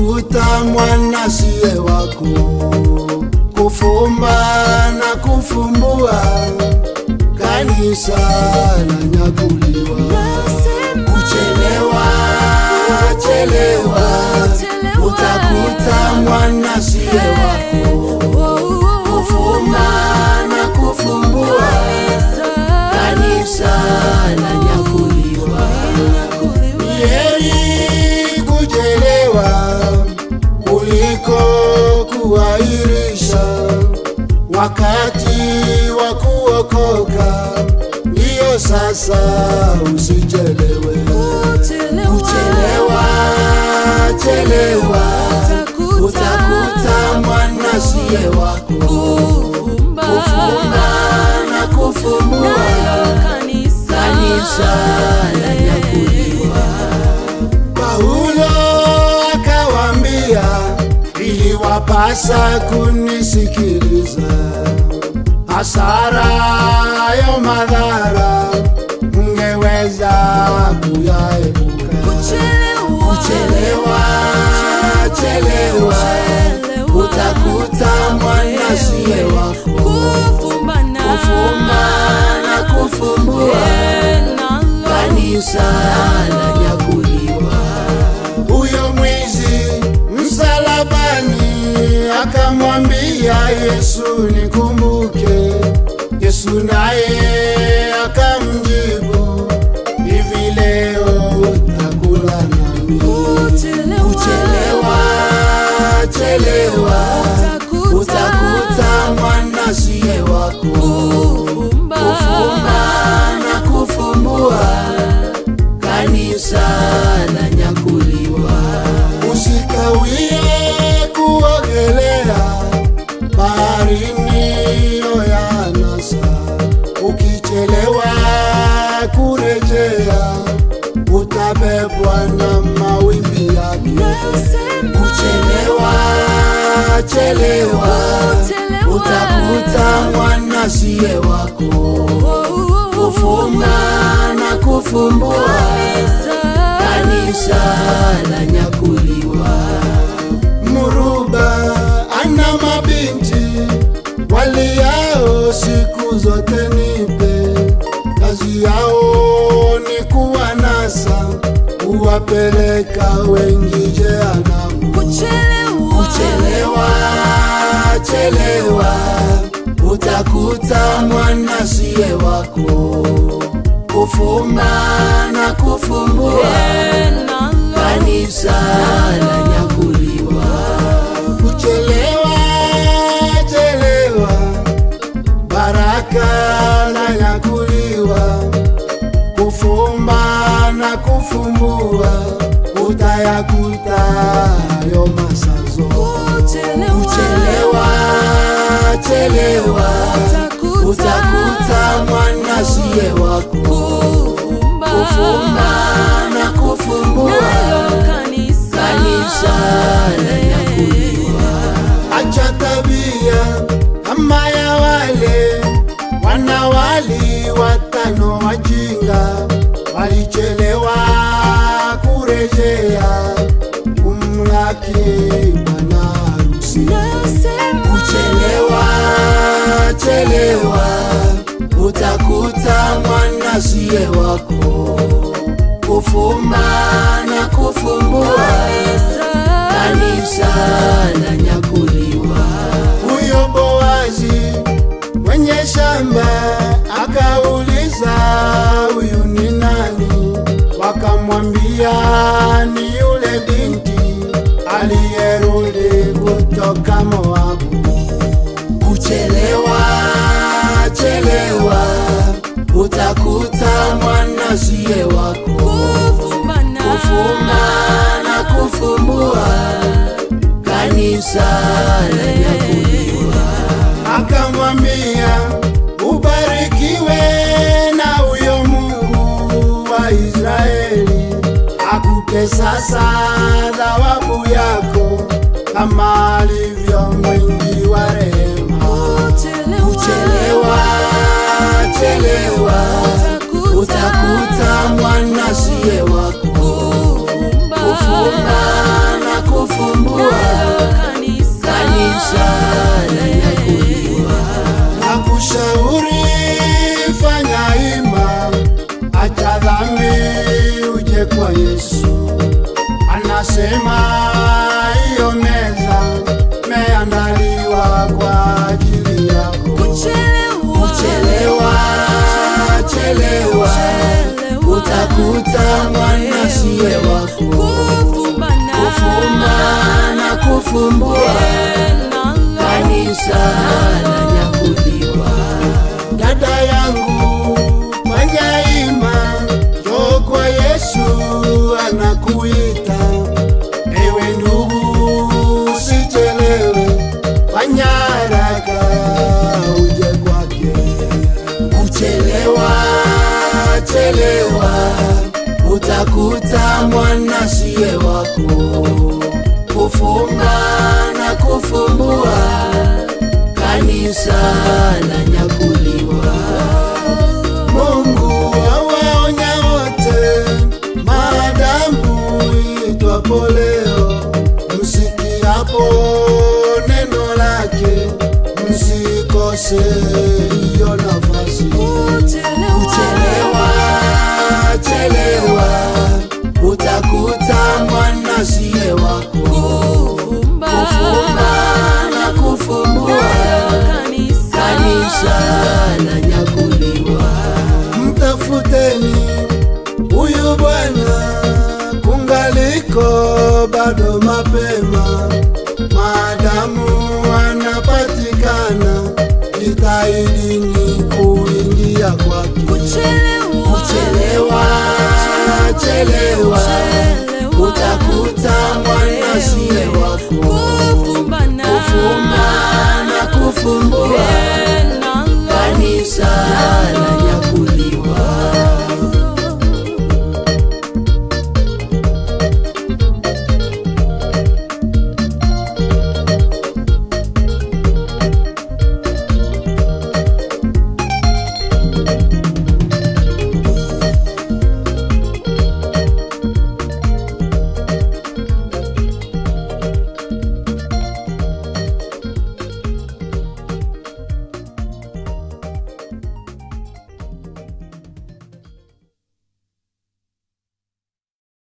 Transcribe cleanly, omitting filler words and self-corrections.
utakuta mwana siye wako, kufumba na kufumbua, kanisa lanyakuliwa. Kuchelewa, chelewa, utakuta mwana siye wako, kufumba na kufumbua, kanisa lanyakuliwa. Heri kuchelewa kuliko kuahirisha, wakati wa kuokoka ndio sasa, usichelewe. Kuchelewa, chelewa, utakuta mwana siye wako, kufumba na kufumbua, kanisa lanyakuliwa. Paulo akawaambia, iliwapasa kunisikiliza, hasara yo madhara mungeweza kuyaepuka. Kuchelewa, chelewa, utakuta mwana siye wako, kufumba na kufumbua, kanisa lanyakuliwa. Huyo mwizi msalabani akamwambia Yesu, nikumbuke. Yesu naye akamjibu, hivi leo utakula nami. Kuchelewa, chelewa, utakuta mwana siye wako, kufumba na kufumbua, kanisa lanyakuliwa. Usikawie kuogelea baharini ya anasa, ukichelewa kurejea utabebwa na mawimbi yake. Kuchelewa, chelewa, utakuta mwana siye wako, kufumba na kufumbua, kanisa lanyakuliwa. Muruba ana mabinti waliao siku zote nipe, kazi yao ni kuwanasa, kuwapeleka wengi jehanamu. Kuchelewa, chelewa, utakuta mwana siye wako, kufumba na kufumbua, kanisa lanyakuliwa. Kuchelewa, chelewa, baraka lanyakuliwa, kufumba na kufumbua, utayakuta yo masazo. Kuchelewa, chelewa, utakuta mwana siye wako, kufumba na kufumbua, kanisa lanyakuliwa. Acha tabia kama ya wale wanawali watano wajinga, walichelewa kurejea kumlaki bwana harusi. Kuchelewa, chelewa, utakuta mwana siye wako, kufumba na kufumbua, kanisa lanyakuliwa. Huyo Boazi mwenye shamba akauliza, huyu ni nani? Wakamwambia, ni yule binti aliyerudi kutoka Moabu. Kuchelewa, chelewa, utakuta mwana siye wako, kufumba na kufumbua, kanisa lanyakuliwa. Akamwambia, ubarikiwe na huyo Mungu wa Israeli, akupe sasa thawabu yako kama alivyo mwingi wa rehema. Kuchelewa, chelewa, utakuta mwana siye wako, kufumba na kufumbua, utakuta mwana siye wako. Kufumba na kufumbua, kanisa lanyakuliwa. Dada yangu fanya ima, njoo kwa Yesu anakuita. Ewe ndugu usichelewe, fanya haraka uje kwake. Chelewa utakuta mwana siye wako. Kufumba na kufumbua, kanisa lanyakuliwa. Mungu awaonya wote, maadamu itwapo leo. Msikiapo neno lake, msikose hiyo nafasi. Chelewa utakuta mwana siye wako. Kufumba na kufumbua, kanisa lanyakuliwa. Mtafuteni huyu Bwana kungaliko bado mapema, maadamu anapatikana, jitahidini kuingia kwake. Chelewa